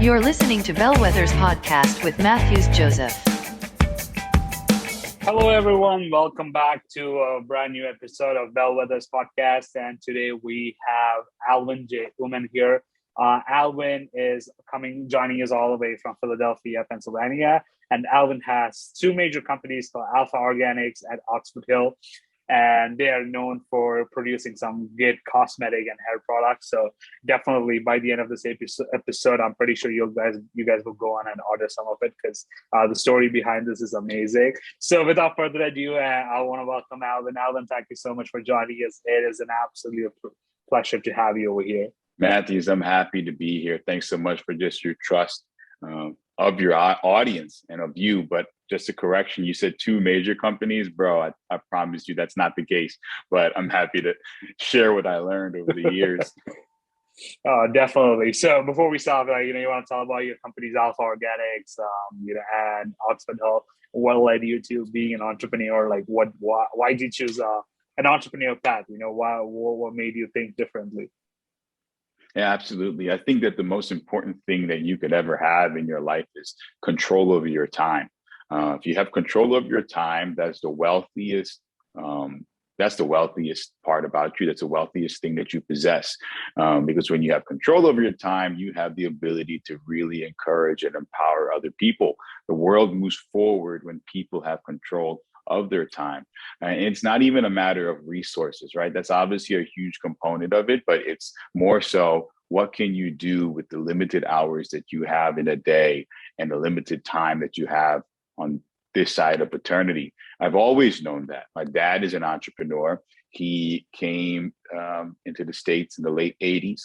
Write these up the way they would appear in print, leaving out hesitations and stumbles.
You're listening to Bellwethers podcast with Matthews Joseph. Hello, everyone. Welcome back to a brand new episode of Bellwethers podcast. And today we have Alvin J Oommen here. Alvin is joining us all the way from Philadelphia, Pennsylvania. And Alvin has two major companies called Alpha Organics at Oxford Hill. And they are known for producing some good cosmetic and hair products. So definitely by the end of this episode, I'm pretty sure you guys will go on and order some of it because the story behind this is amazing. So without further ado, I want to welcome Alvin. Alvin, thank you so much for joining us. It is an absolute pleasure to have you over here. Matthews, I'm happy to be here. Thanks so much for just your trust of your audience and of you. But just a correction, you said two major companies, bro. I promise you that's not the case, but I'm happy to share what I learned over the years. Definitely. So before we start, you want to tell about your company's Alpha Organics, and Oxford Hill. What led you to being an entrepreneur? Like, why did you choose an entrepreneurial path? What made you think differently? Yeah, absolutely. I think that the most important thing that you could ever have in your life is control over your time. If you have control over your time, that's the wealthiest. That's the wealthiest part about you. That's the wealthiest thing that you possess. Because when you have control over your time, you have the ability to really encourage and empower other people. The world moves forward when people have control of their time. And it's not even a matter of resources, right? That's obviously a huge component of it, but it's more so what can you do with the limited hours that you have in a day and the limited time that you have on this side of eternity. I've always known that. My dad is an entrepreneur. He came into the States in the late 80s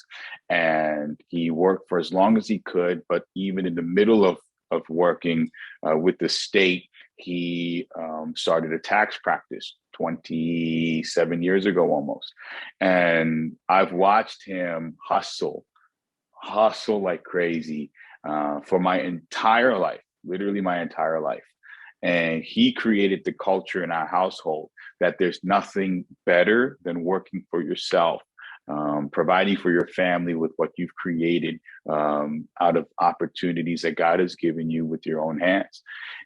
and he worked for as long as he could, but even in the middle of working with the state, he started a tax practice 27 years ago almost. And I've watched him hustle like crazy for my entire life, literally my entire life. And he created the culture in our household that there's nothing better than working for yourself, providing for your family with what you've created out of opportunities that God has given you with your own hands.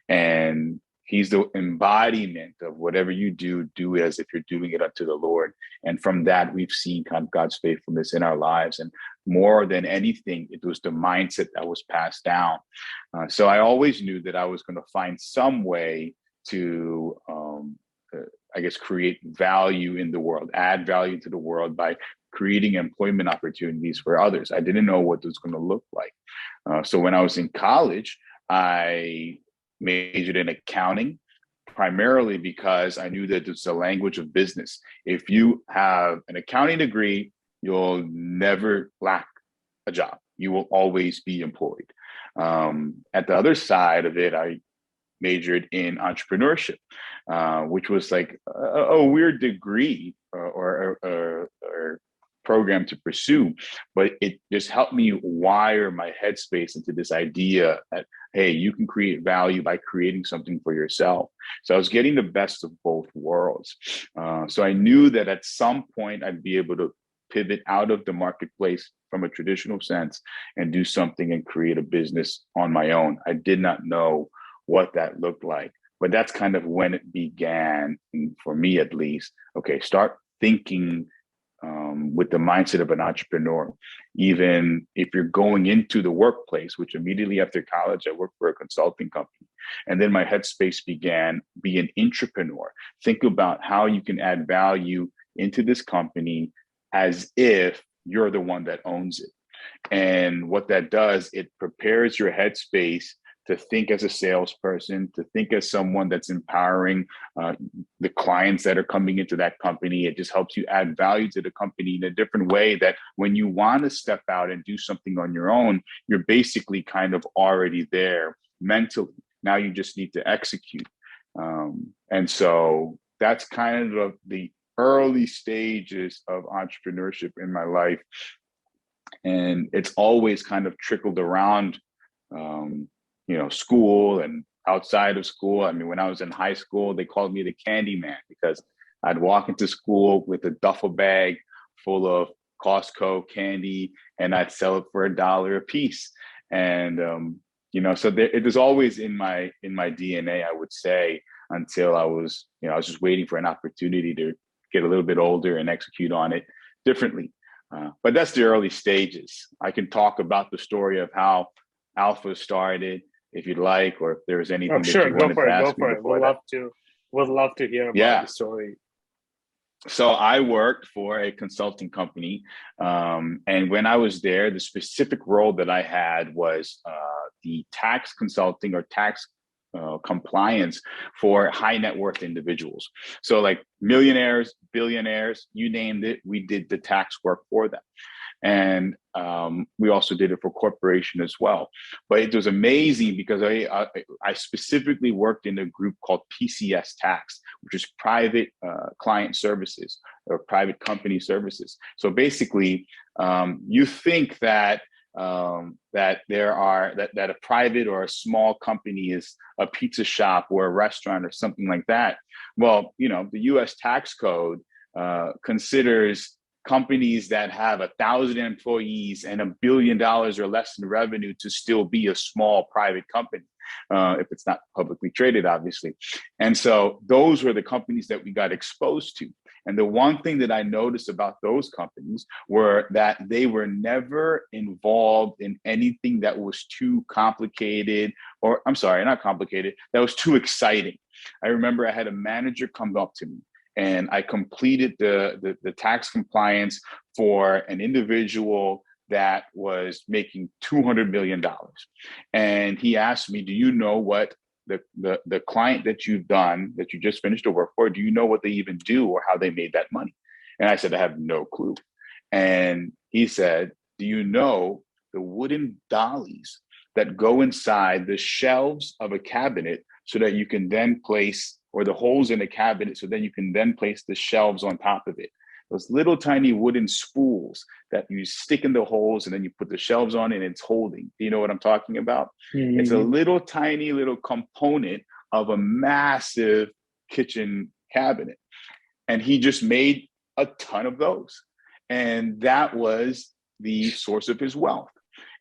And he's the embodiment of whatever you do it as if you're doing it unto the Lord. And from that, we've seen kind of God's faithfulness in our lives. And more than anything, it was the mindset that was passed down. So I always knew that I was going to find some way to, create value in the world, add value to the world by creating employment opportunities for others. I didn't know what it was going to look like. So when I was in college, I majored in accounting, primarily because I knew that it's a language of business. If you have an accounting degree, you'll never lack a job. You will always be employed. At the other side of it, I majored in entrepreneurship, which was like a weird degree or program to pursue, but it just helped me wire my headspace into this idea that, hey, you can create value by creating something for yourself. So I was getting the best of both worlds. So I knew that at some point I'd be able to pivot out of the marketplace from a traditional sense and do something and create a business on my own. I did not know what that looked like, but that's kind of when it began, for me at least. Okay, start thinking with the mindset of an entrepreneur. Even if you're going into the workplace, which immediately after college, I worked for a consulting company. And then my headspace began, be an entrepreneur. Think about how you can add value into this company as if you're the one that owns it. And what that does, it prepares your headspace to think as a salesperson, to think as someone that's empowering the clients that are coming into that company. It just helps you add value to the company in a different way that when you want to step out and do something on your own, you're basically kind of already there mentally. Now you just need to execute. And so that's kind of the early stages of entrepreneurship in my life. And it's always kind of trickled around school and outside of school. I mean, when I was in high school, they called me the candy man because I'd walk into school with a duffel bag full of Costco candy and I'd sell it for $1 a piece. And so it was always in my DNA, I would say, until I was just waiting for an opportunity to get a little bit older and execute on it differently. But that's the early stages. I can talk about the story of how Alpha started, if you'd like, or if there's anything that you wanted to ask me before that. Would love to hear about the story. So I worked for a consulting company, and when I was there, the specific role that I had was the tax consulting or tax compliance for high net worth individuals. So like millionaires, billionaires, you named it, we did the tax work for them. And we also did it for corporation as well. But it was amazing because I specifically worked in a group called PCS Tax, which is private client services or private company services. So basically, you think that that a private or a small company is a pizza shop or a restaurant or something like that. Well, the U.S. tax code considers companies that have 1,000 employees and $1 billion or less in revenue to still be a small private company, if it's not publicly traded, obviously. And so those were the companies that we got exposed to. And the one thing that I noticed about those companies were that they were never involved in anything that was too complicated, or I'm sorry, not complicated, that was too exciting. I remember I had a manager come up to me, and I completed the tax compliance for an individual that was making $200 million. And he asked me, do you know what the client that you've done, that you just finished the work for, do you know what they even do or how they made that money? And I said, I have no clue. And he said, do you know the wooden dollies that go inside the shelves of a cabinet so that you can then place, or the holes in the cabinet so then you can then place the shelves on top of it? Those little tiny wooden spools that you stick in the holes and then you put the shelves on and it's holding. Do you know what I'm talking about? Mm-hmm. It's a little tiny little component of a massive kitchen cabinet. And he just made a ton of those. And that was the source of his wealth.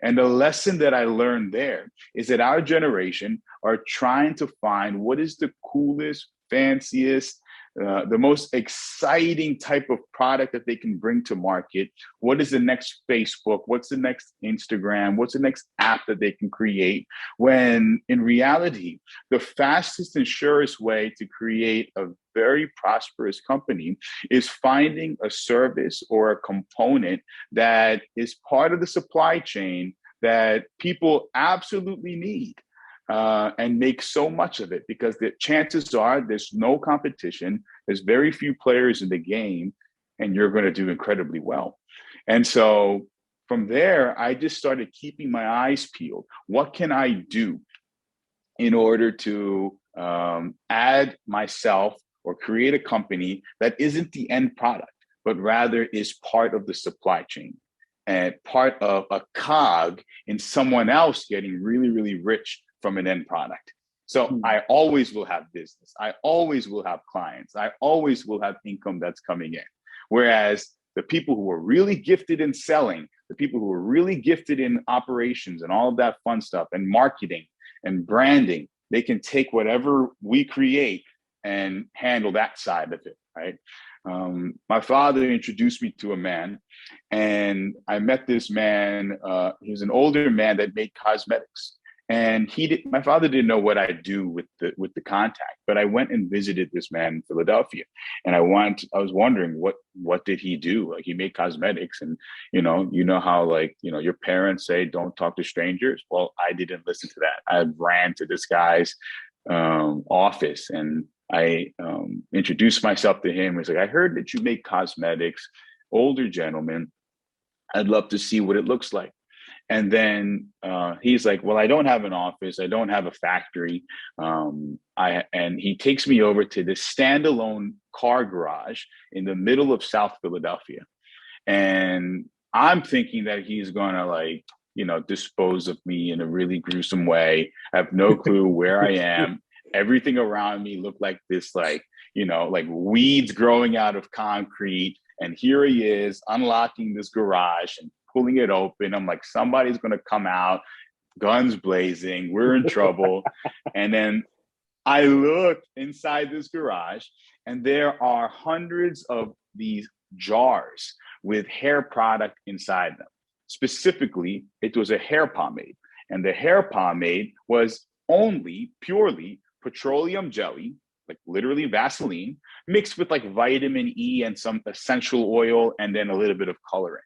And the lesson that I learned there is that our generation are trying to find what is the coolest, fanciest, the most exciting type of product that they can bring to market. What is the next Facebook? What's the next Instagram? What's the next app that they can create? When in reality, the fastest and surest way to create a very prosperous company is finding a service or a component that is part of the supply chain that people absolutely need. And make so much of it, because the chances are there's no competition, there's very few players in the game, and you're going to do incredibly well. And so from there, I just started keeping my eyes peeled. What can I do in order to add myself or create a company that isn't the end product, but rather is part of the supply chain and part of a cog in someone else getting really, really rich from an end product. So I always will have business. I always will have clients. I always will have income that's coming in. Whereas the people who are really gifted in selling, the people who are really gifted in operations and all of that fun stuff and marketing and branding, they can take whatever we create and handle that side of it, right? My father introduced me to a man, and I met this man. He was an older man that made cosmetics. And my father didn't know what I do with the contact, but I went and visited this man in Philadelphia, and I was wondering what did he do? Like, he made cosmetics, and you know how, like, your parents say don't talk to strangers. Well, I didn't listen to that. I ran to this guy's office, and I introduced myself to him. He's like, I heard that you make cosmetics, older gentleman. I'd love to see what it looks like. And then he's like, well, I don't have an office. I don't have a factory. And he takes me over to this standalone car garage in the middle of South Philadelphia. And I'm thinking that he's going to dispose of me in a really gruesome way. I have no clue where I am. Everything around me looked like this, like weeds growing out of concrete. And here he is unlocking this garage and pulling it open. I'm like, somebody's going to come out, guns blazing, we're in trouble. And then I looked inside this garage, and there are hundreds of these jars with hair product inside them. Specifically, it was a hair pomade. And the hair pomade was only purely petroleum jelly, like literally Vaseline, mixed with like vitamin E and some essential oil, and then a little bit of colorant.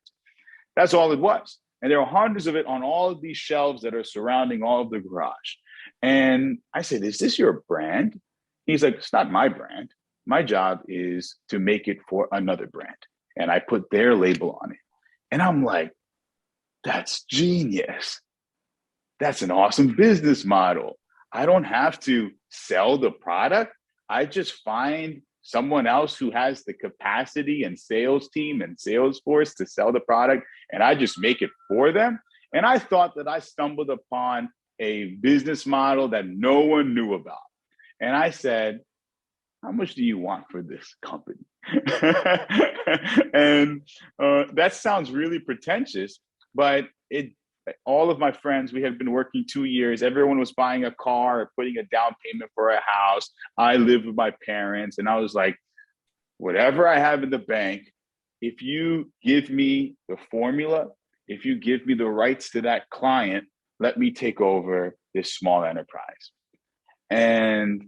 That's all it was. And there are hundreds of it on all of these shelves that are surrounding all of the garage. And I said, is this your brand? He's like, it's not my brand. My job is to make it for another brand. And I put their label on it. And I'm like, that's genius. That's an awesome business model. I don't have to sell the product. I just find someone else who has the capacity and sales team and sales force to sell the product, and I just make it for them. And I thought that I stumbled upon a business model that no one knew about. And I said, how much do you want for this company? And that sounds really pretentious, but all of my friends, we had been working 2 years. Everyone was buying a car or putting a down payment for a house. I lived with my parents, and I was like, whatever I have in the bank, if you give me the formula, if you give me the rights to that client, let me take over this small enterprise. And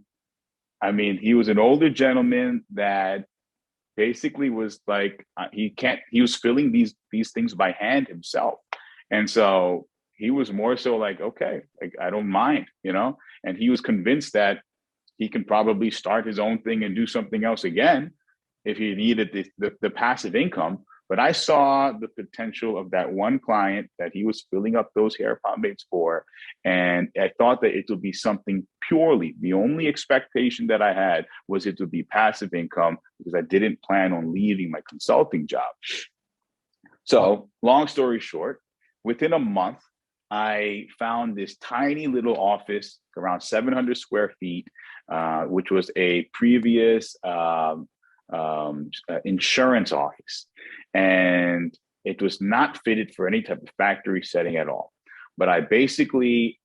I mean, he was an older gentleman that basically was like, he was filling these things by hand himself. And so he was more so like, okay, like, I don't mind, and he was convinced that he can probably start his own thing and do something else again if he needed the passive income. But I saw the potential of that one client that he was filling up those hair pomades for. And I thought that it would be something purely, the only expectation that I had was it would be passive income, because I didn't plan on leaving my consulting job. So long story short, within a month, I found this tiny little office around 700 square feet, which was a previous insurance office. And it was not fitted for any type of factory setting at all. But I basically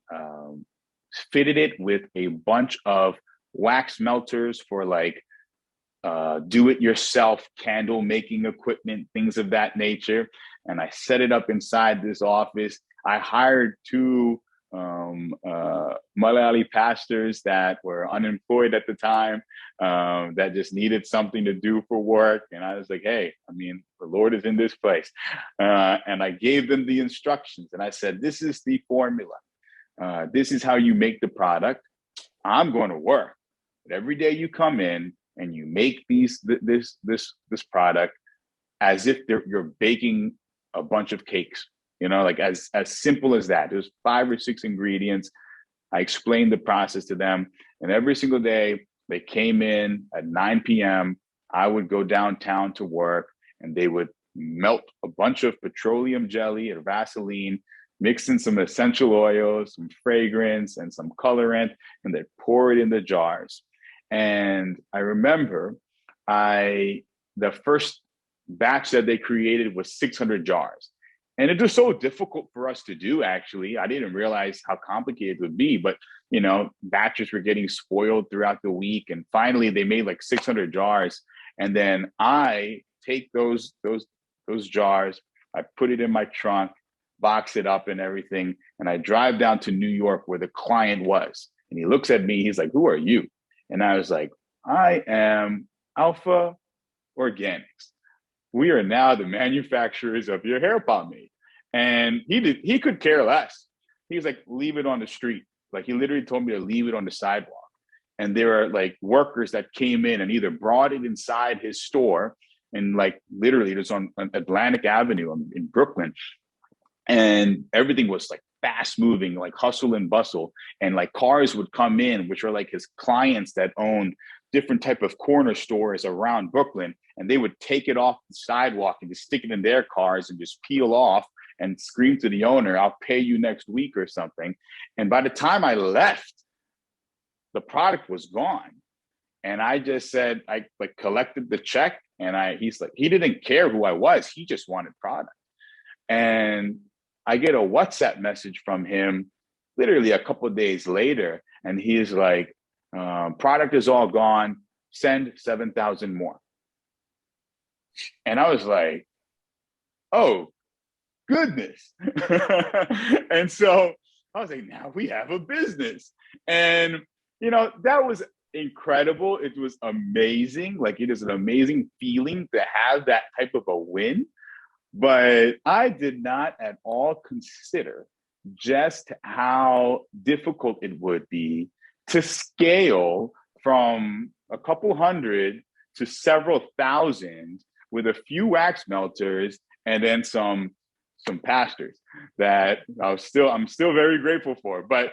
fitted it with a bunch of wax melters for like do-it-yourself candle making equipment, things of that nature. And I set it up inside this office. I hired two Malayali pastors that were unemployed at the time, that just needed something to do for work. And I was like, hey, I mean, the Lord is in this place. And I gave them the instructions. And I said, this is the formula. This is how you make the product. I'm going to work. But every day you come in and you make this product as if you're baking a bunch of cakes, like as simple as that. There's 5 or 6 ingredients. I explained the process to them, and every single day they came in at 9 p.m. I would go downtown to work, and they would melt a bunch of petroleum jelly and Vaseline, mix in some essential oils, some fragrance, and some colorant, and they'd pour it in the jars. And I remember the first batch that they created was 600 jars. And it was so difficult for us to do, actually. I didn't realize how complicated it would be, but, batches were getting spoiled throughout the week. And finally, they made like 600 jars. And then I take those jars, I put it in my trunk, box it up and everything. And I drive down to New York where the client was. And he looks at me, he's like, who are you? And I was like, I am Alpha Organics. We are now the manufacturers of your hair pomade. And he could care less. He was like, leave it on the street. Like, he literally told me to leave it on the sidewalk. And there are like workers that came in and either brought it inside his store, and like literally it was on Atlantic Avenue in Brooklyn. And everything was like fast moving, like hustle and bustle. And like cars would come in, which are like his clients that owned different type of corner stores around Brooklyn. And they would take it off the sidewalk and just stick it in their cars and just peel off and scream to the owner, I'll pay you next week or something. And by the time I left, the product was gone. And I just said, I like collected the check, and he's like, he didn't care who I was. He just wanted product. And I get a WhatsApp message from him literally a couple of days later, and he's like, product is all gone, send 7,000 more. And I was like, oh, goodness. And so I was like, now we have a business. And, that was incredible. It was amazing. Like, it is an amazing feeling to have that type of a win. But I did not at all consider just how difficult it would be to scale from a couple hundred to several thousand with a few wax melters and then some pastors that I'm still very grateful for. But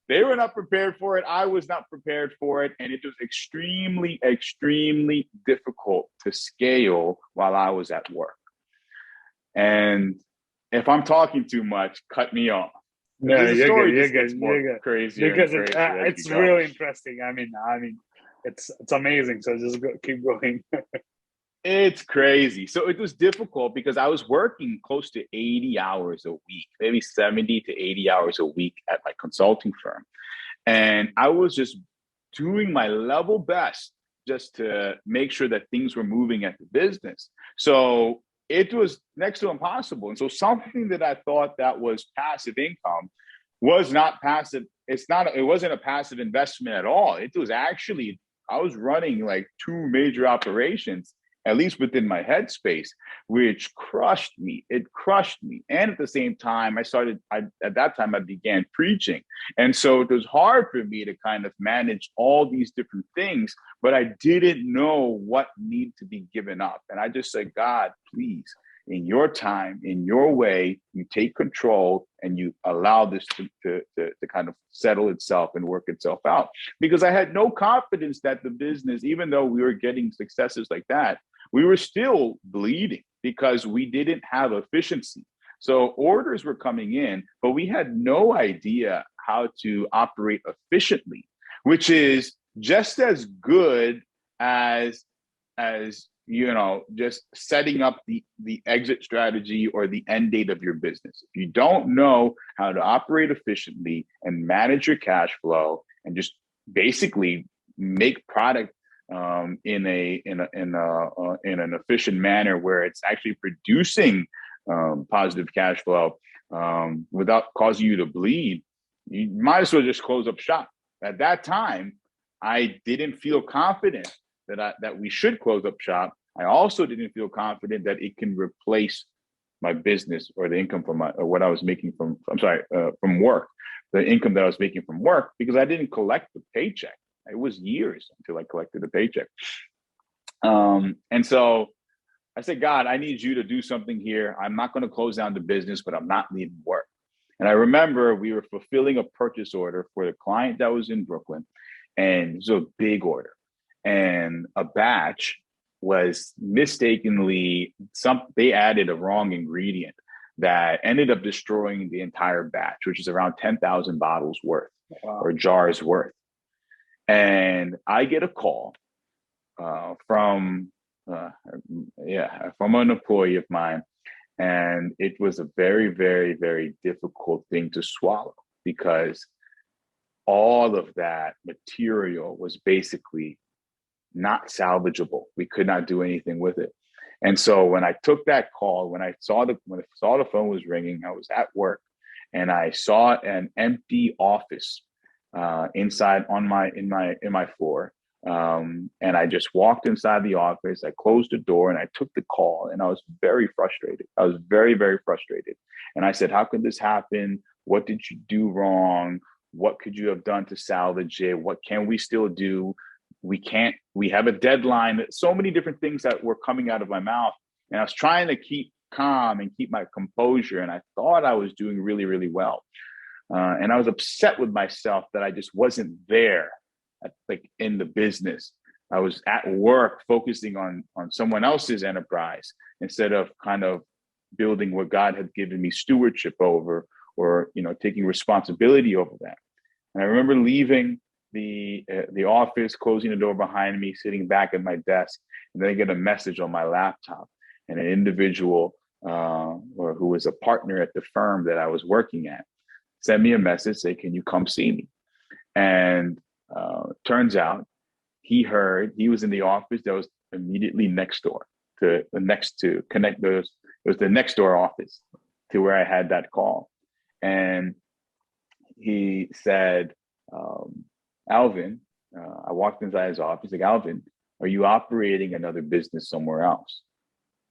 they were not prepared for it. I was not prepared for it. And it was extremely, extremely difficult to scale while I was at work. And if I'm talking too much, cut me off. No, you're good. Crazier because and crazier it's really interesting. I mean, it's amazing. So just keep going. It's crazy. So it was difficult because I was working close to 80 hours a week, maybe 70 to 80 hours a week at my consulting firm. And I was just doing my level best just to make sure that things were moving at the business. So it was next to impossible. And so something that I thought that was passive income was not passive. It wasn't a passive investment at all. It was actually, I was running like two major operations, at least within my headspace, which crushed me. It crushed me. And at the same time, at that time, I began preaching. And so it was hard for me to kind of manage all these different things, but I didn't know what needed to be given up. And I just said, God, please, in your time, in your way, you take control and you allow this to kind of settle itself and work itself out. Because I had no confidence that the business, even though we were getting successes like that, we were still bleeding because we didn't have efficiency. So orders were coming in, but we had no idea how to operate efficiently, which is just as good as just setting up the exit strategy or the end date of your business. If you don't know how to operate efficiently and manage your cash flow and just basically make product in an efficient manner where it's actually producing positive cash flow without causing you to bleed, you might as well just close up shop. At that time, I didn't feel confident that we should close up shop. I also didn't feel confident that it can replace my business or the income from what I was making from work, the income that I was making from work, because I didn't collect the paycheck. It was years until I collected the paycheck. And so I said, God, I need you to do something here. I'm not going to close down the business, but I'm not leaving work. And I remember we were fulfilling a purchase order for the client that was in Brooklyn. And it was a big order. And a batch was mistakenly, they added a wrong ingredient that ended up destroying the entire batch, which is around 10,000 bottles worth. Wow. Or jars worth. And I get a call from an employee of mine. And it was a very, very, very difficult thing to swallow because all of that material was basically not salvageable. We could not do anything with it. And so when I took that call, when I saw the phone was ringing, I was at work and I saw an empty office inside in my floor. And I just walked inside the office. I closed the door and I took the call, and I was very frustrated. I was very, very frustrated. And I said, how could this happen? What did you do wrong? What could you have done to salvage it? What can we still do? We have a deadline. So many different things that were coming out of my mouth. And I was trying to keep calm and keep my composure. And I thought I was doing really, really well. And I was upset with myself that I just wasn't there in the business. I was at work focusing on someone else's enterprise instead of kind of building what God had given me stewardship over, or taking responsibility over that. And I remember leaving the office, closing the door behind me, sitting back at my desk, and then I get a message on my laptop, and an individual who was a partner at the firm that I was working at sent me a message, say, can you come see me? And turns out he was in the office that was immediately next door to connect those. It was the next door office to where I had that call. And he said, Alvin, I walked inside his office, like, Alvin, are you operating another business somewhere else?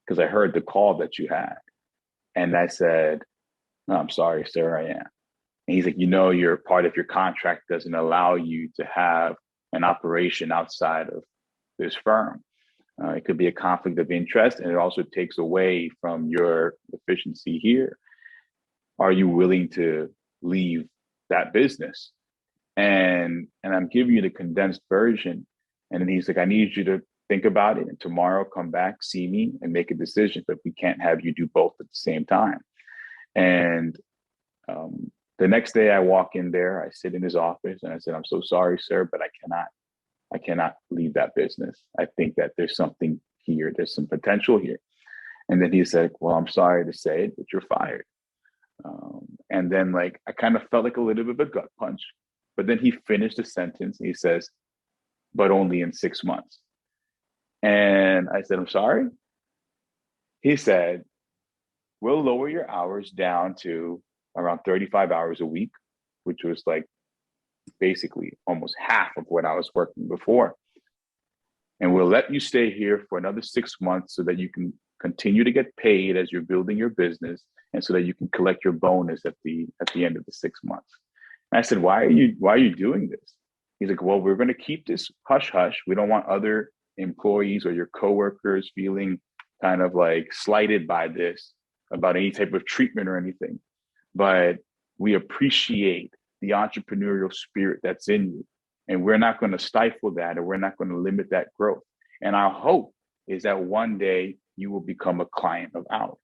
Because I heard the call that you had. And I said, no, I'm sorry, sir, I am. And he's like, your part of your contract doesn't allow you to have an operation outside of this firm. It could be a conflict of interest, and it also takes away from your efficiency here. Are you willing to leave that business? And I'm giving you the condensed version. And then he's like, I need you to think about it, and tomorrow come back, see me, and make a decision. But we can't have you do both at the same time. And the next day I walk in there, I sit in his office, and I said, I'm so sorry, sir, but I cannot leave that business. I think that there's something here. There's some potential here. And then he said, well, I'm sorry to say it, but you're fired. And then I kind of felt like a little bit of a gut punch. But then he finished the sentence. He says, but only in 6 months. And I said, I'm sorry. He said, we'll lower your hours down to around 35 hours a week, which was basically almost half of what I was working before. And we'll let you stay here for another 6 months so that you can continue to get paid as you're building your business, and so that you can collect your bonus at the end of the 6 months. And I said, why are you doing this? He's like, well, we're going to keep this hush hush. We don't want other employees or your coworkers feeling kind of slighted by this, about any type of treatment or anything. But we appreciate the entrepreneurial spirit that's in you. And we're not going to stifle that, or we're not going to limit that growth. And our hope is that one day you will become a client of ours.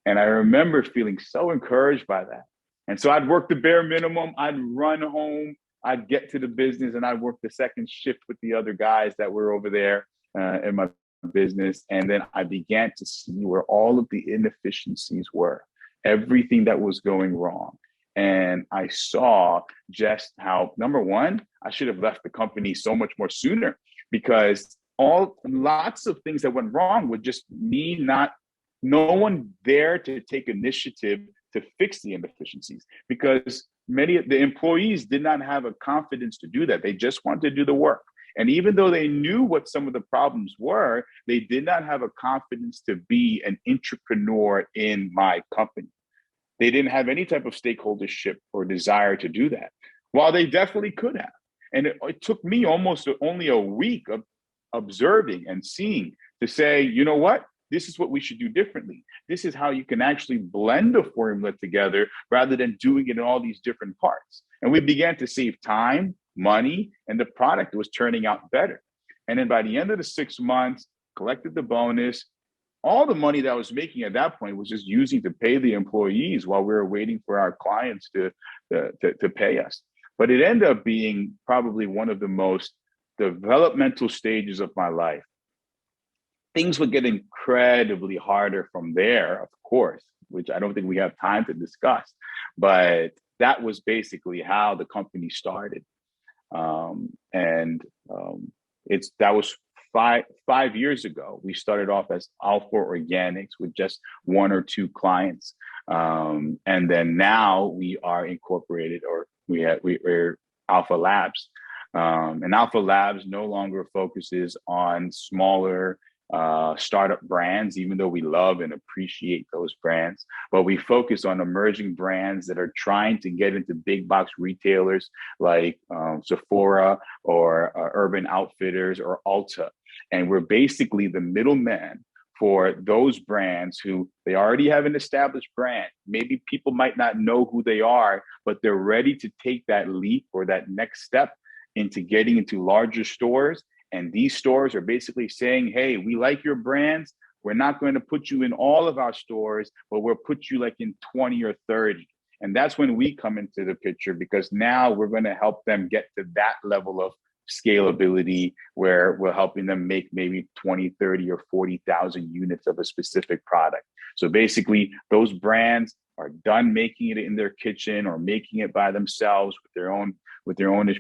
And I remember feeling so encouraged by that. And so I'd work the bare minimum. I'd run home. I'd get to the business, and I'd work the second shift with the other guys that were over there in my business. And then I began to see where all of the inefficiencies were, everything that was going wrong. And I saw just how, number one, I should have left the company so much more sooner, because lots of things that went wrong were just no one there to take initiative to fix the inefficiencies, because many of the employees did not have a confidence to do that. They just wanted to do the work. And even though they knew what some of the problems were, they did not have a confidence to be an entrepreneur in my company. They didn't have any type of stakeholdership or desire to do that, while they definitely could have. And it took me almost only a week of observing and seeing to say, you know what? This is what we should do differently. This is how you can actually blend a formula together rather than doing it in all these different parts. And we began to save time, money, and the product was turning out better. And then by the end of the 6 months, collected the bonus. All the money that I was making at that point was just using to pay the employees while we were waiting for our clients to pay us. But it ended up being probably one of the most developmental stages of my life. Things would get incredibly harder from there, of course, which I don't think we have time to discuss. But that was basically how the company started. That was five years ago. We started off as Alpha Organics with just 1 or 2 clients. And then now we are incorporated, or we're Alpha Labs. And Alpha Labs no longer focuses on smaller startup brands, even though we love and appreciate those brands. But we focus on emerging brands that are trying to get into big box retailers like Sephora or Urban Outfitters or Ulta. And we're basically the middleman for those brands who they already have an established brand. Maybe people might not know who they are, but they're ready to take that leap or that next step into getting into larger stores. And these stores are basically saying, hey, we like your brands. We're not going to put you in all of our stores, but we'll put you in 20 or 30. And that's when we come into the picture, because now we're going to help them get to that level of scalability where we're helping them make maybe 20, 30, or 40,000 units of a specific product. So basically, those brands are done making it in their kitchen or making it by themselves with their own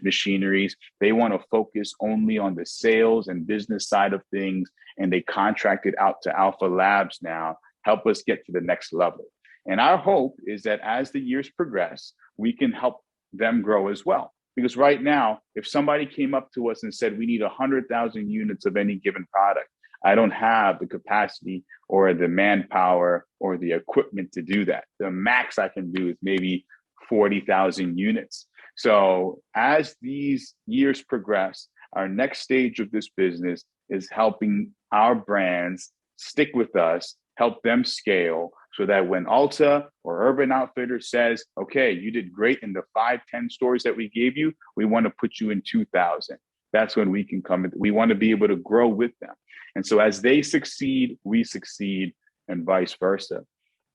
machineries. They want to focus only on the sales and business side of things, and they contract it out to Alpha Labs now, help us get to the next level. And our hope is that as the years progress, we can help them grow as well. Because right now, if somebody came up to us and said, we need 100,000 units of any given product, I don't have the capacity or the manpower or the equipment to do that. The max I can do is maybe 40,000 units. So as these years progress, our next stage of this business is helping our brands stick with us, help them scale, so that when Ulta or Urban Outfitters says, okay, you did great in the 5-10 stores that we gave you, we want to put you in 2,000. That's when we can come in. We want to be able to grow with them. And so as they succeed, we succeed, and vice versa.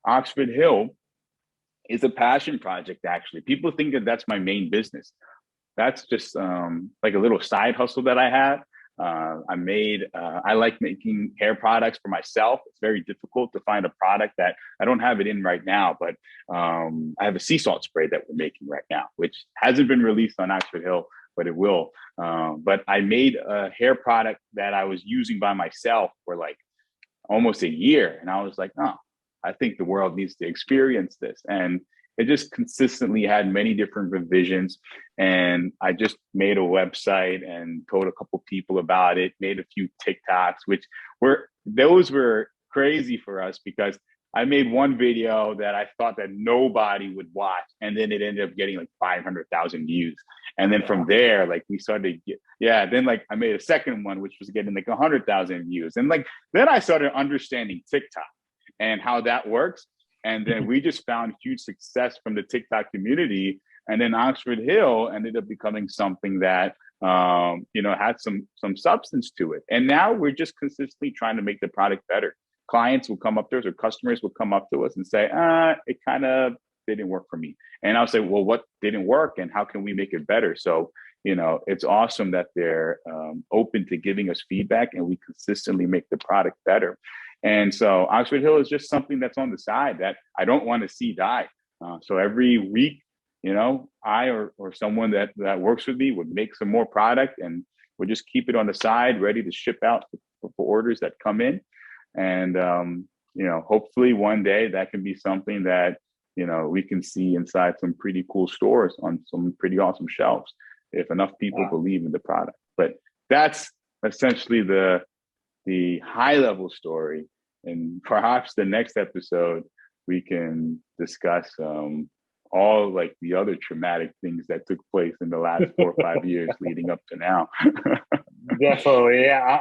Oxford Hill is a passion project, actually. People think that that's my main business. That's just like a little side hustle that I have. I like making hair products for myself. It's very difficult to find a product that I don't have it in right now, but I have a sea salt spray that we're making right now, which hasn't been released on Oxford Hill, but it will. But I made a hair product that I was using by myself for like almost a year. And I was like, oh, I think the world needs to experience this. And it just consistently had many different revisions. And I just made a website and told a couple people about it, made a few TikToks, which those were crazy for us because I made one video that I thought that nobody would watch. And then it ended up getting like 500,000 views. And then from there, like we started, then like I made a second one, which was getting like 100,000 views. And like, then I started understanding TikTok and how that works. And then we just found huge success from the TikTok community. And then Oxford Hill ended up becoming something that, had some substance to it. And now we're just consistently trying to make the product better. Clients will come up to us or customers will come up to us and say, it kind of didn't work for me. And I'll say, well, what didn't work and how can we make it better? So, it's awesome that they're open to giving us feedback and we consistently make the product better. And so Oxford Hill is just something that's on the side that I don't want to see die. So every week, I or someone that works with me would make some more product and we'll just keep it on the side, ready to ship out for orders that come in. And, hopefully one day that can be something that, we can see inside some pretty cool stores on some pretty awesome shelves if enough people believe in the product. But that's essentially the high level story. And perhaps the next episode, we can discuss all like the other traumatic things that took place in the last 4 or 5 years leading up to now. Definitely. Yeah.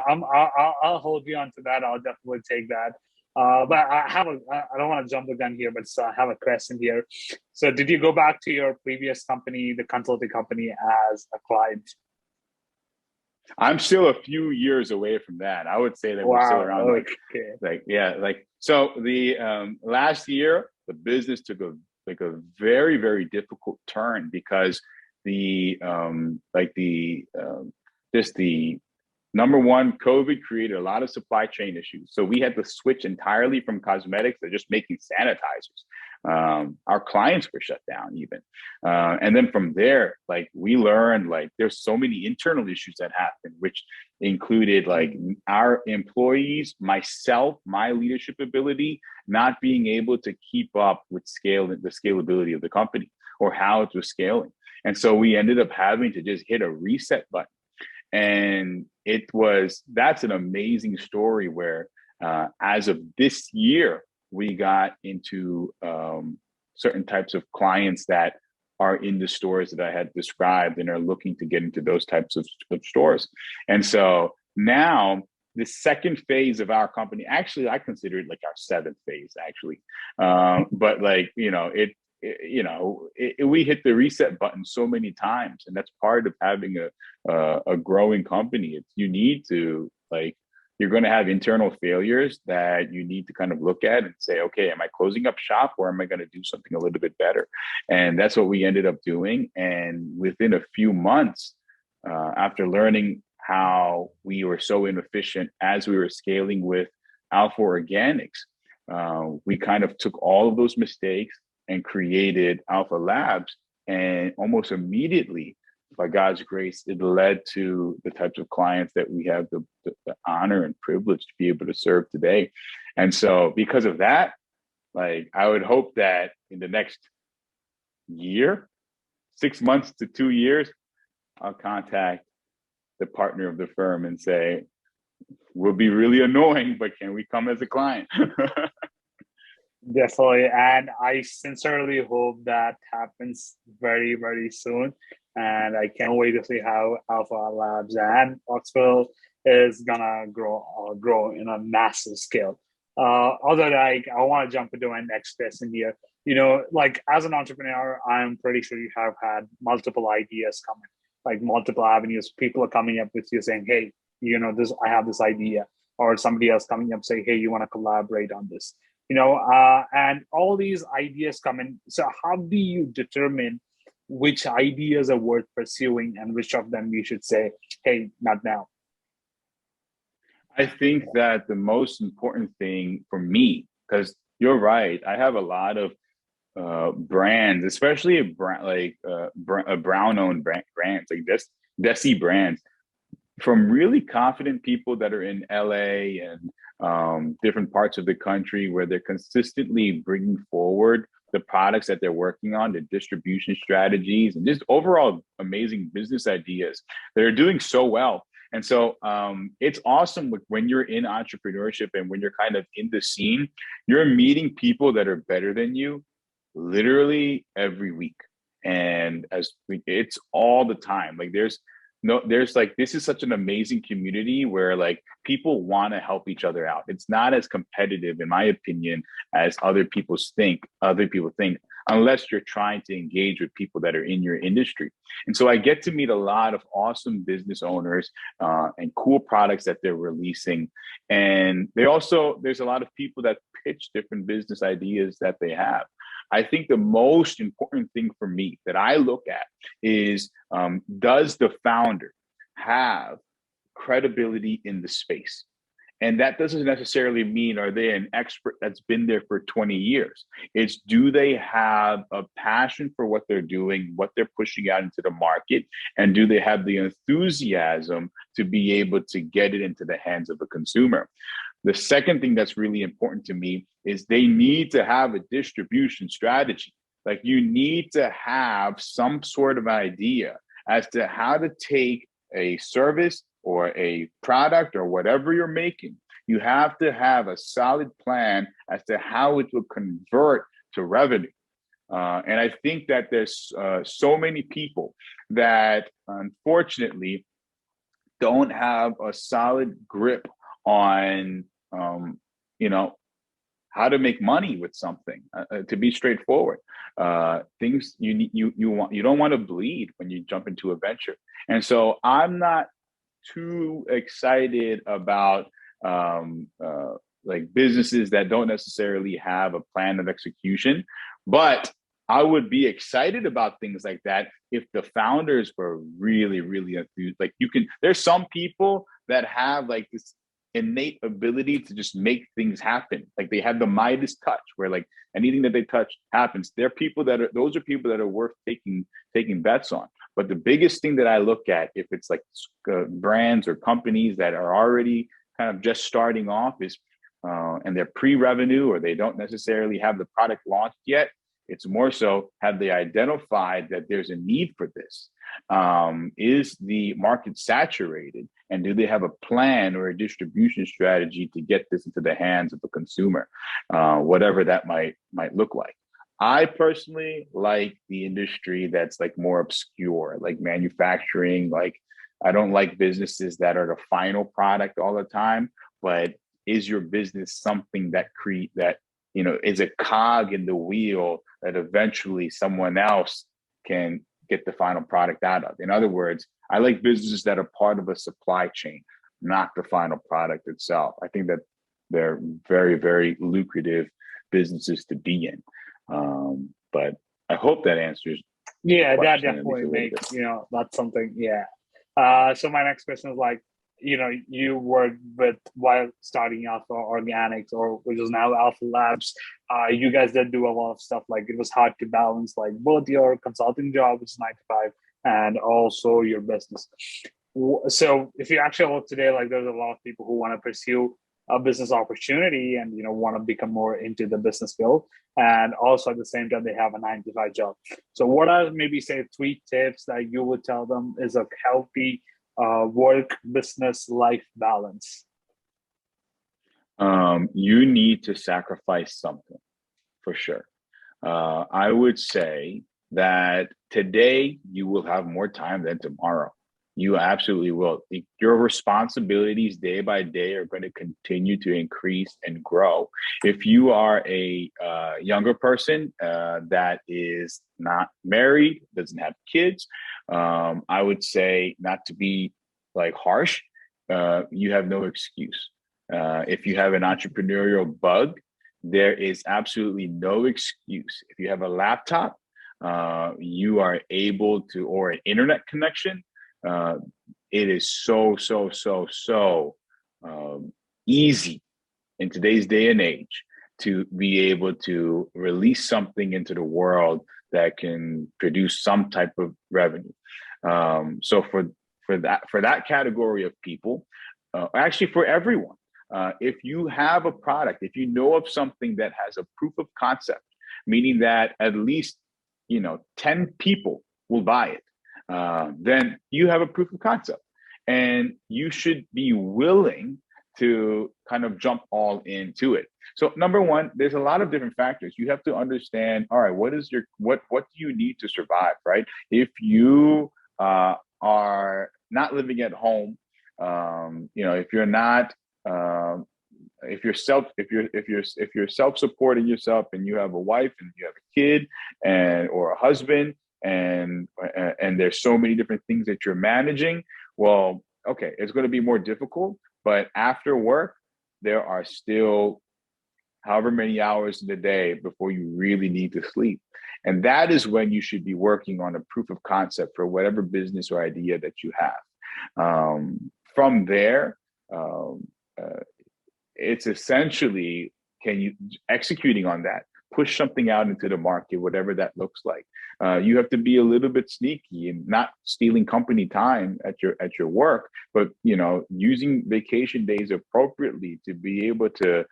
I'll hold you on to that. I'll definitely take that. But I don't want to jump the gun here, but I have a question here. So did you go back to your previous company, the consulting company, as a client? I'm still a few years away from that. I would say that we're still around so the last year, the business took a very, very difficult turn because the number one, COVID created a lot of supply chain issues. So we had to switch entirely from cosmetics to just making sanitizers. Our clients were shut down even. And then from there, like we learned like there's so many internal issues that happened, which included like our employees, myself, my leadership ability, not being able to keep up with the scalability of the company or how it was scaling. And so we ended up having to just hit a reset button. And that's an amazing story where as of this year, we got into certain types of clients that are in the stores that I had described and are looking to get into those types of stores. And so now the second phase of our company, actually, I consider it like our seventh phase, actually. But like, we hit the reset button so many times, and that's part of having a growing company. You need to you're going to have internal failures that you need to kind of look at and say, okay, am I closing up shop or am I going to do something a little bit better? And that's what we ended up doing. And within a few months, after learning how we were so inefficient as we were scaling with Alpha Organics, we kind of took all of those mistakes, and created Alpha Labs. And almost immediately, by God's grace, it led to the types of clients that we have the honor and privilege to be able to serve today. And so because of that, like, I would hope that in the next year, 6 months to 2 years, I'll contact the partner of the firm and say, we'll be really annoying, but can we come as a client? Definitely. And I sincerely hope that happens very, very soon. And I can't wait to see how Alpha Labs and Oxville is gonna grow in a massive scale. Although, like, I want to jump into my next question here. Like, as an entrepreneur, I'm pretty sure you have had multiple ideas coming, like multiple avenues. People are coming up with you saying, "Hey, this, I have this idea," or somebody else coming up saying, "Hey, you want to collaborate on this?" And all these ideas come in. So how do you determine which ideas are worth pursuing and which of them you should say, "Hey, not now"? I think that the most important thing for me, because you're right, I have a lot of brands, especially brown-owned brands, like Desi brands, from really confident people that are in LA and different parts of the country, where they're consistently bringing forward the products that they're working on, the distribution strategies, and just overall amazing business ideas that are doing so well. And so it's awesome when you're in entrepreneurship and when you're kind of in the scene, you're meeting people that are better than you literally every week. And it's all the time. Like there's like, this is such an amazing community where like people want to help each other out. It's not as competitive, in my opinion, as other people think, unless you're trying to engage with people that are in your industry. And so I get to meet a lot of awesome business owners and cool products that they're releasing. And there's a lot of people that pitch different business ideas that they have. I think the most important thing for me that I look at is, does the founder have credibility in the space? And that doesn't necessarily mean, are they an expert that's been there for 20 years? It's, do they have a passion for what they're doing, what they're pushing out into the market? And do they have the enthusiasm to be able to get it into the hands of the consumer? The second thing that's really important to me is they need to have a distribution strategy. Like, you need to have some sort of idea as to how to take a service or a product or whatever you're making. You have to have a solid plan as to how it will convert to revenue. And I think that there's so many people that unfortunately don't have a solid grip on, how to make money with something. To be straightforward, things you don't want to bleed when you jump into a venture. And so I'm not too excited about like businesses that don't necessarily have a plan of execution, but I would be excited about things like that if the founders were really, really enthused. Like, there's some people that have like this innate ability to just make things happen. Like, they have the Midas touch, where like anything that they touch happens. Those are people that are worth taking bets on. But the biggest thing that I look at, if it's like brands or companies that are already kind of just starting off, is and they're pre-revenue, or they don't necessarily have the product launched yet. It's more so, have they identified that there's a need for this? Is the market saturated? And do they have a plan or a distribution strategy to get this into the hands of the consumer? Whatever that might look like. I personally like the industry that's like more obscure, like manufacturing. Like, I don't like businesses that are the final product all the time, but is your business something that is a cog in the wheel that eventually someone else can get the final product out of? In other words, I like businesses that are part of a supply chain, not the final product itself. I think that they're very, very lucrative businesses to be in. But I hope that answers. Yeah, that definitely makes, that's something. Yeah. So my next question is like, you worked with while starting Alpha Organics, or which is now Alpha Labs. You guys did do a lot of stuff. Like, it was hard to balance like both your consulting job, which is 9 to 5, and also your business. So if you actually look today, like, there's a lot of people who want to pursue a business opportunity and want to become more into the business field, and also at the same time they have a 9 to 5 job. So what are maybe say 3 tips that you would tell them is a healthy work business life balance? You need to sacrifice something for sure. I would say that today you will have more time than tomorrow. You absolutely will. Your responsibilities day by day are going to continue to increase and grow. If you are a younger person that is not married, doesn't have kids, I would say, not to be like harsh, you have no excuse. If you have an entrepreneurial bug, there is absolutely no excuse. If you have a laptop, you are able to, or an internet connection, it is so easy in today's day and age to be able to release something into the world that can produce some type of revenue. So for that category of people, actually for everyone, if you have a product, if you know of something that has a proof of concept, meaning that at least 10 people will buy it, then you have a proof of concept, and you should be willing to kind of jump all into it. So number one, there's a lot of different factors. You have to understand, all right, what do you need to survive, right? If you are not living at home, if you're not, if you're self-supporting yourself, and you have a wife and you have a kid or a husband, and there's so many different things that you're managing, well, okay, it's going to be more difficult. But after work, there are still however many hours in the day before you really need to sleep. And that is when you should be working on a proof of concept for whatever business or idea that you have. From there, it's essentially, can you executing on that, push something out into the market, whatever that looks like. You have to be a little bit sneaky and not stealing company time at your work, but using vacation days appropriately to be able to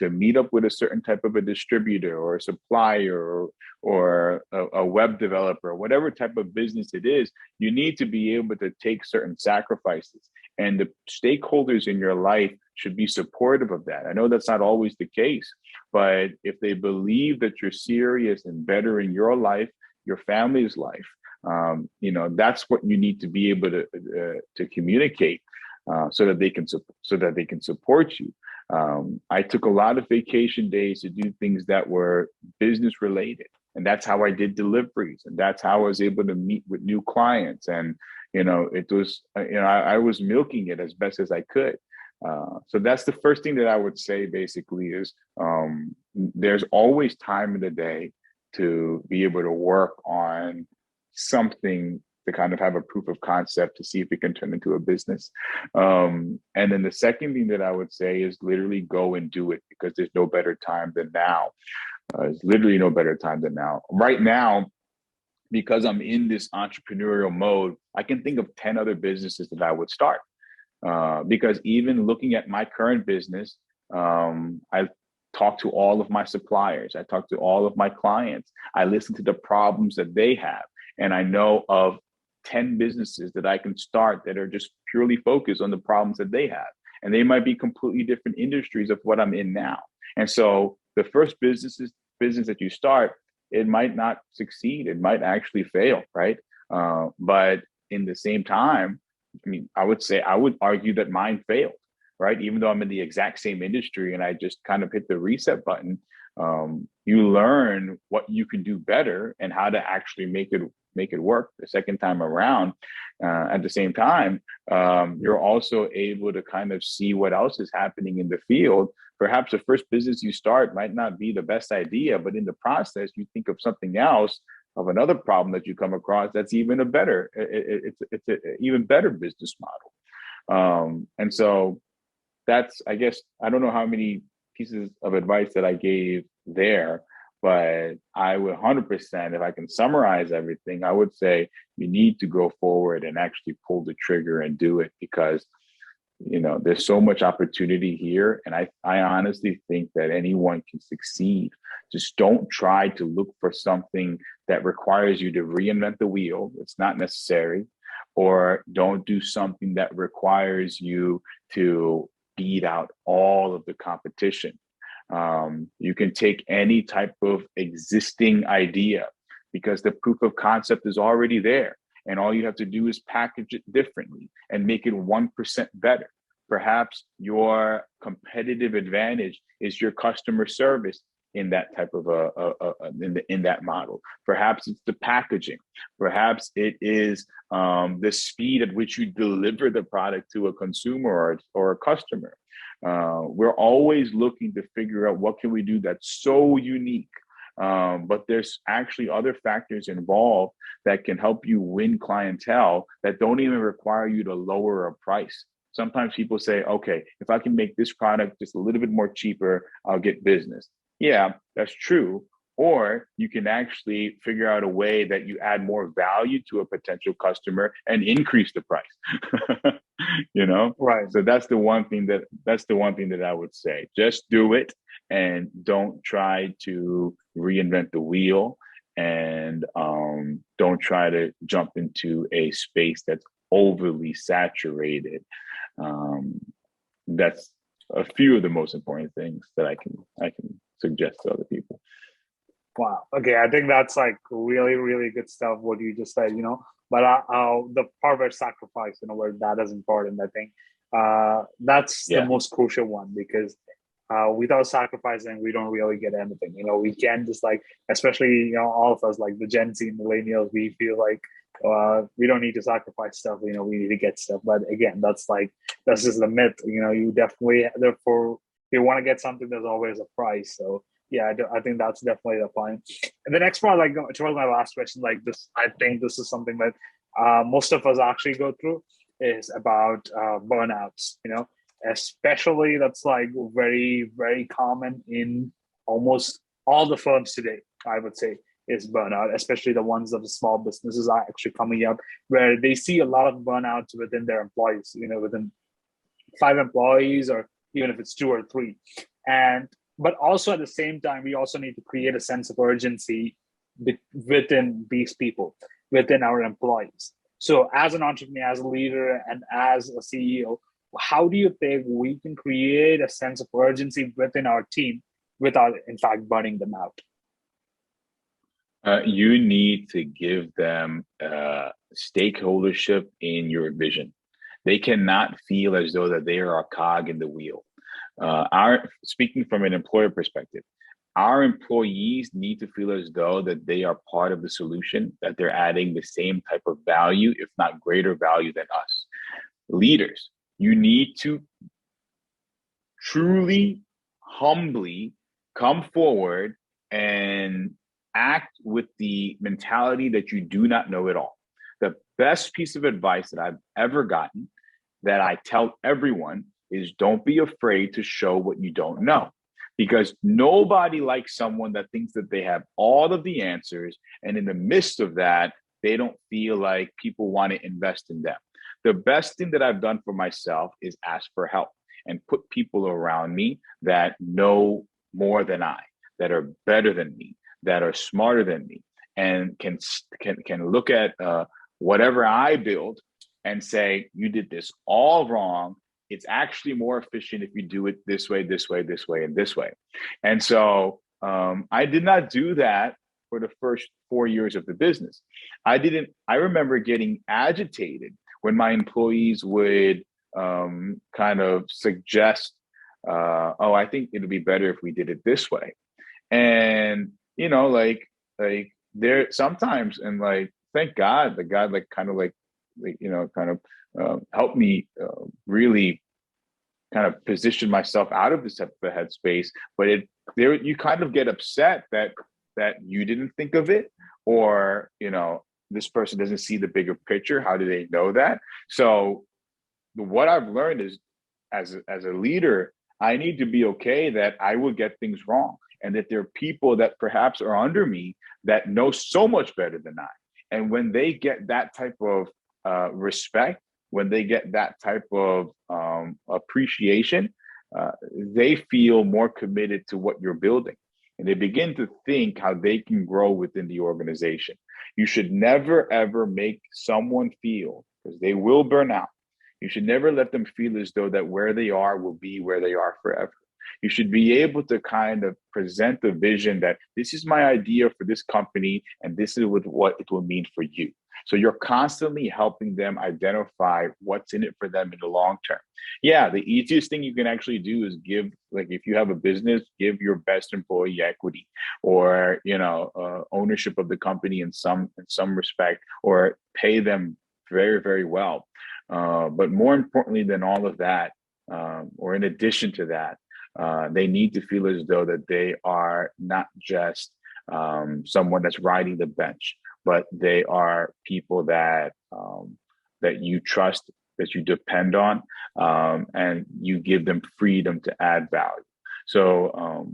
meet up with a certain type of a distributor or a supplier or a web developer, whatever type of business it is. You need to be able to take certain sacrifices, and the stakeholders in your life should be supportive of that. I know that's not always the case, but if they believe that you're serious and bettering your life, your family's life, that's what you need to be able to communicate, so that they can support you. I took a lot of vacation days to do things that were business related, and that's how I did deliveries, and that's how I was able to meet with new clients. And it was I was milking it as best as I could. So that's the first thing that I would say basically is, there's always time in the day to be able to work on something to kind of have a proof of concept to see if it can turn into a business. And then the second thing that I would say is literally go and do it, because there's no better time than now. There's literally no better time than now. Right now, because I'm in this entrepreneurial mode, I can think of 10 other businesses that I would start. Because even looking at my current business, I talk to all of my suppliers. I talk to all of my clients. I listen to the problems that they have. And I know of 10 businesses that I can start that are just purely focused on the problems that they have. And they might be completely different industries of what I'm in now. And so the first business that you start, it might not succeed. It might actually fail, right? But in the same time, I would argue that mine failed, right? Even though I'm in the exact same industry and I just kind of hit the reset button, you learn what you can do better and how to actually make it work the second time around. At the same time, you're also able to kind of see what else is happening in the field. Perhaps the first business you start might not be the best idea, but in the process, you think of something else, of another problem that you come across that's even it's an even better business model. And so that's, I guess, I don't know how many pieces of advice that I gave there, but I would 100%, if I can summarize everything, I would say you need to go forward and actually pull the trigger and do it, because there's so much opportunity here. And I honestly think that anyone can succeed. Just don't try to look for something that requires you to reinvent the wheel. It's not necessary. Or don't do something that requires you to beat out all of the competition. You can take any type of existing idea, because the proof of concept is already there. And all you have to do is package it differently and make it 1% better. Perhaps your competitive advantage is your customer service in that type of in that model. Perhaps it's the packaging. Perhaps it is the speed at which you deliver the product to a consumer or a customer. We're always looking to figure out what can we do that's so unique. But there's actually other factors involved that can help you win clientele that don't even require you to lower a price. Sometimes people say, okay, if I can make this product just a little bit more cheaper, I'll get business. Yeah, that's true. Or you can actually figure out a way that you add more value to a potential customer and increase the price. Right. So that's the one thing that I would say. Just do it, and don't try to reinvent the wheel, and don't try to jump into a space that's overly saturated. That's a few of the most important things that I can suggest to other people. Wow. Okay. I think that's like really, really good stuff, what you just said, but the part where sacrifice, where that is important, I think that's the most crucial one, because without sacrificing, we don't really get anything. We can't just especially, all of us, like the Gen Z and millennials, we feel like we don't need to sacrifice stuff. We need to get stuff. But again, that's just the myth. You definitely, therefore, if you want to get something, there's always a price. So yeah, I think that's definitely the point. And the next part, towards my last question, this, I think this is something that most of us actually go through, is about burnouts. Especially that's very, very common in almost all the firms today, I would say, is burnout, especially the ones of the small businesses are actually coming up, where they see a lot of burnouts within their employees, within 5 employees, or even if it's 2 or 3. But also at the same time, we also need to create a sense of urgency within these people, within our employees. So as an entrepreneur, as a leader, and as a CEO, how do you think we can create a sense of urgency within our team without, in fact, burning them out? You need to give them stakeholdership in your vision. They cannot feel as though that they are a cog in the wheel. Speaking from an employer perspective, our employees need to feel as though that they are part of the solution, that they're adding the same type of value, if not greater value than us. Leaders, you need to truly, humbly come forward and act with the mentality that you do not know it all. The best piece of advice that I've ever gotten, that I tell everyone, is don't be afraid to show what you don't know, because nobody likes someone that thinks that they have all of the answers, and in the midst of that, they don't feel like people want to invest in them. The best thing that I've done for myself is ask for help and put people around me that know more than I, that are better than me, that are smarter than me, and can look at whatever I build and say, you did this all wrong. It's actually more efficient if you do it this way, this way, this way, and this way. And so I did not do that for the first 4 years of the business. I remember getting agitated when my employees would kind of suggest, oh, I think it'd be better if we did it this way. And, there sometimes, and thank God, the God helped me really kind of position myself out of this type of a headspace. But you kind of get upset that you didn't think of it, or this person doesn't see the bigger picture. How do they know that? So what I've learned is, as a leader, I need to be okay that I will get things wrong, and that there are people that perhaps are under me that know so much better than I. And when they get that type of respect, when they get that type of appreciation, they feel more committed to what you're building. And they begin to think how they can grow within the organization. You should never, ever make someone feel, because they will burn out. You should never let them feel as though that where they are will be where they are forever. You should be able to kind of present the vision that this is my idea for this company, and this is what it will mean for you. So you're constantly helping them identify what's in it for them in the long term. Yeah, the easiest thing you can actually do is give, like if you have a business, give your best employee equity, or ownership of the company in some respect, or pay them very, very well. But more importantly than all of that, or in addition to that, they need to feel as though that they are not just someone that's riding the bench, but they are people that that you trust, that you depend on, and you give them freedom to add value. So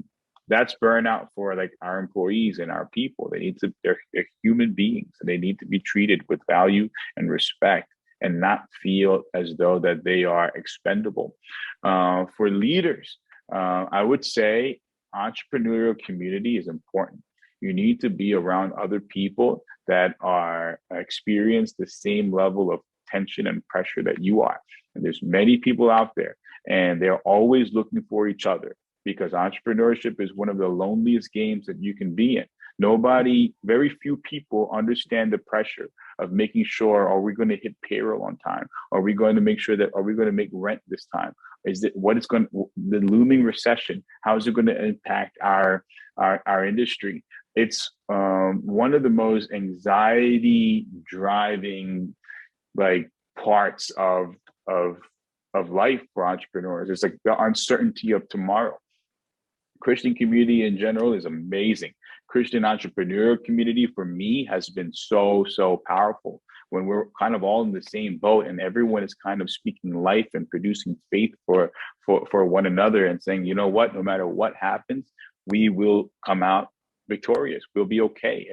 that's burnout for like our employees and our people. They're human beings, and they need to be treated with value and respect, and not feel as though that they are expendable. For leaders, I would say entrepreneurial community is important. You need to be around other people that are experience the same level of tension and pressure that you are. And there's many people out there, and they're always looking for each other, because entrepreneurship is one of the loneliest games that you can be in. Very few people understand the pressure of making sure, are we going to hit payroll on time? Are we going to make sure that, are we going to make rent this time? The looming recession, how is it going to impact our industry? It's one of the most anxiety driving parts of life for entrepreneurs. It's like the uncertainty of tomorrow. Christian community in general is amazing. Christian entrepreneurial community for me has been so powerful, when we're kind of all in the same boat, and everyone is kind of speaking life and producing faith for one another, and saying, you know what, no matter what happens, we will come out victorious. We'll be okay.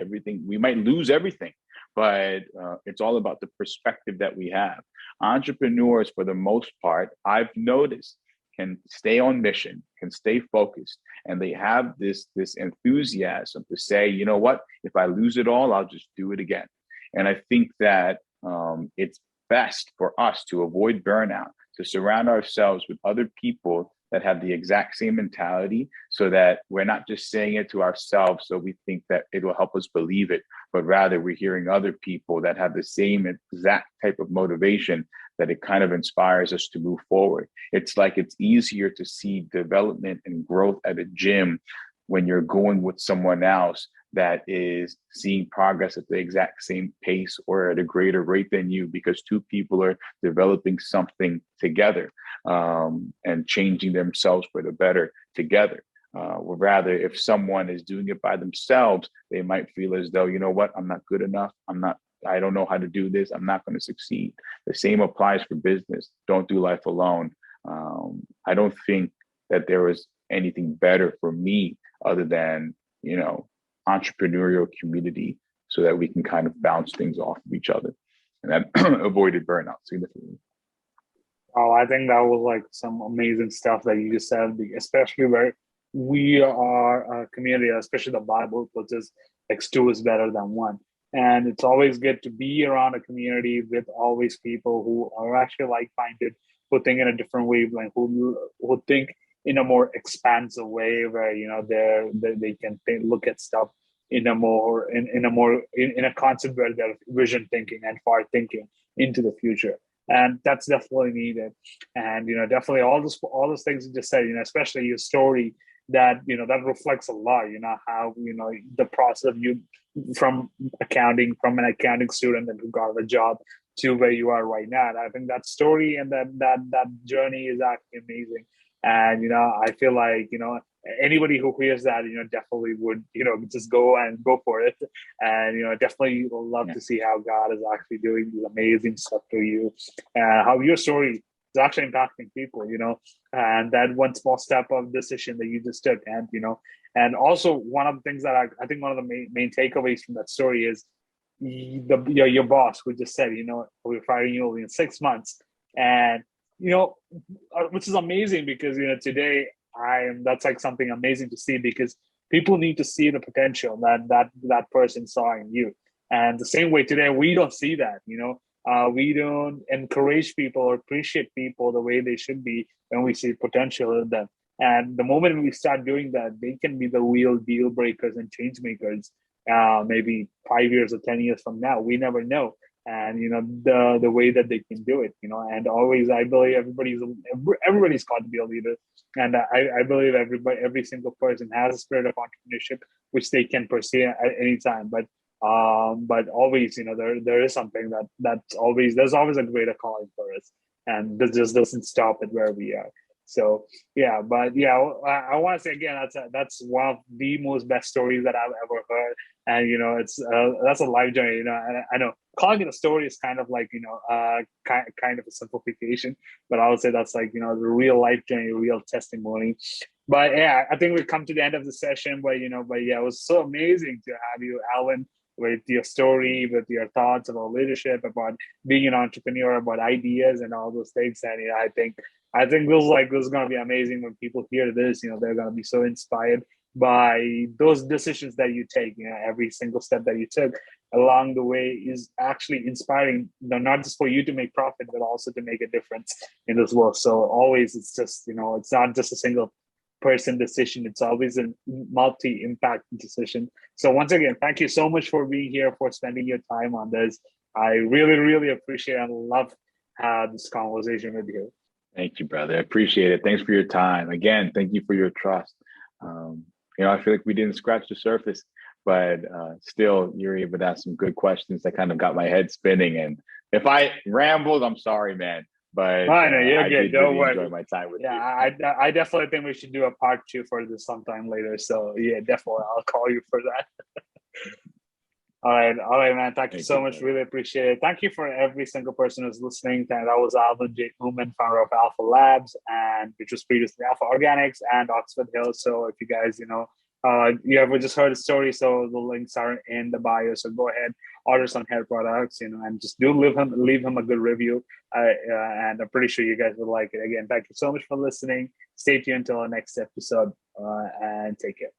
We might lose everything, but it's all about the perspective that we have. Entrepreneurs, for the most part, I've noticed, can stay on mission, can stay focused, and they have this enthusiasm to say, you know what, if I lose it all, I'll just do it again. And I think that it's best for us to avoid burnout, to surround ourselves with other people that have the exact same mentality, so that we're not just saying it to ourselves so we think that it will help us believe it, but rather we're hearing other people that have the same exact type of motivation, that it kind of inspires us to move forward. It's like it's easier to see development and growth at a gym when you're going with someone else that is seeing progress at the exact same pace or at a greater rate than you, because two people are developing something together and changing themselves for the better together. Or rather, if someone is doing it by themselves, they might feel as though, you know what, I'm not good enough. I don't know how to do this. I'm not going to succeed. The same applies for business. Don't do life alone. I don't think that there was anything better for me other than, entrepreneurial community, so that we can kind of bounce things off of each other, and that avoided burnout significantly. Oh, I think that was like some amazing stuff that you just said, especially where we are a community, especially the Bible puts us like two is better than one. And it's always good to be around a community with always people who are actually like-minded, who think in a different wavelength, who think in a more expansive way, where they can look at stuff in a concept where they're vision thinking and far thinking into the future, and that's definitely needed. And definitely all those things you just said, especially your story, that that reflects a lot. How the process of you from an accounting student that who got a job to where you are right now. And I think that story and that journey is actually amazing. And I feel like anybody who hears that definitely would just go for it. And definitely will love to see how God is actually doing these amazing stuff to you, how your story is actually impacting people, and that one small step of decision that you just took. And, and also one of the things that I think one of the main takeaways from that story is your boss who just said, we're firing you in 6 months. And, which is amazing because, today that's like something amazing to see, because people need to see the potential that person saw in you. And the same way today, we don't see that, we don't encourage people or appreciate people the way they should be when we see potential in them. And the moment we start doing that, they can be the real deal breakers and change makers. Maybe 5 years or 10 years from now, we never know. And the way that they can do it, and always I believe everybody's called to be a leader, and I believe every single person has a spirit of entrepreneurship which they can pursue at any time. But always, there is something there's always a greater calling for us, and this just doesn't stop at where we are. So yeah, but yeah, I want to say again, that's one of the most best stories that I've ever heard, and it's that's a life journey. And I know calling it a story is kind of like kind of a simplification, but I would say that's like the real life journey, real testimony. But yeah, I think we've come to the end of the session. But yeah, it was so amazing to have you, Alvin, with your story, with your thoughts about leadership, about being an entrepreneur, about ideas and all those things. And I think this is going to be amazing when people hear this. They're going to be so inspired by those decisions that you take. Every single step that you took along the way is actually inspiring, not just for you to make profit, but also to make a difference in this world. So always, it's just, it's not just a single person decision. It's always a multi-impact decision. So once again, thank you so much for being here, for spending your time on this. I really, really appreciate and love this conversation with you. Thank you, brother. I appreciate it. Thanks for your time. Again, thank you for your trust. I feel like we didn't scratch the surface, but still, you're able to ask some good questions that kind of got my head spinning. And if I rambled, I'm sorry, man. But I know you're good. Don't worry. Enjoy my time with you. I definitely think we should do a part 2 for this sometime later. So yeah, definitely, I'll call you for that. All right, man. Thank you so much. Really appreciate it. Thank you for every single person who's listening. And that was Alvin J Oommen, founder of Alpha Labs, and which was previously Alpha Organics and Oxford Hill. So if you guys, you ever just heard a story, so the links are in the bio. So go ahead, order some hair products, and just leave him a good review. And I'm pretty sure you guys will like it. Again, thank you so much for listening. Stay tuned until our next episode, and take care.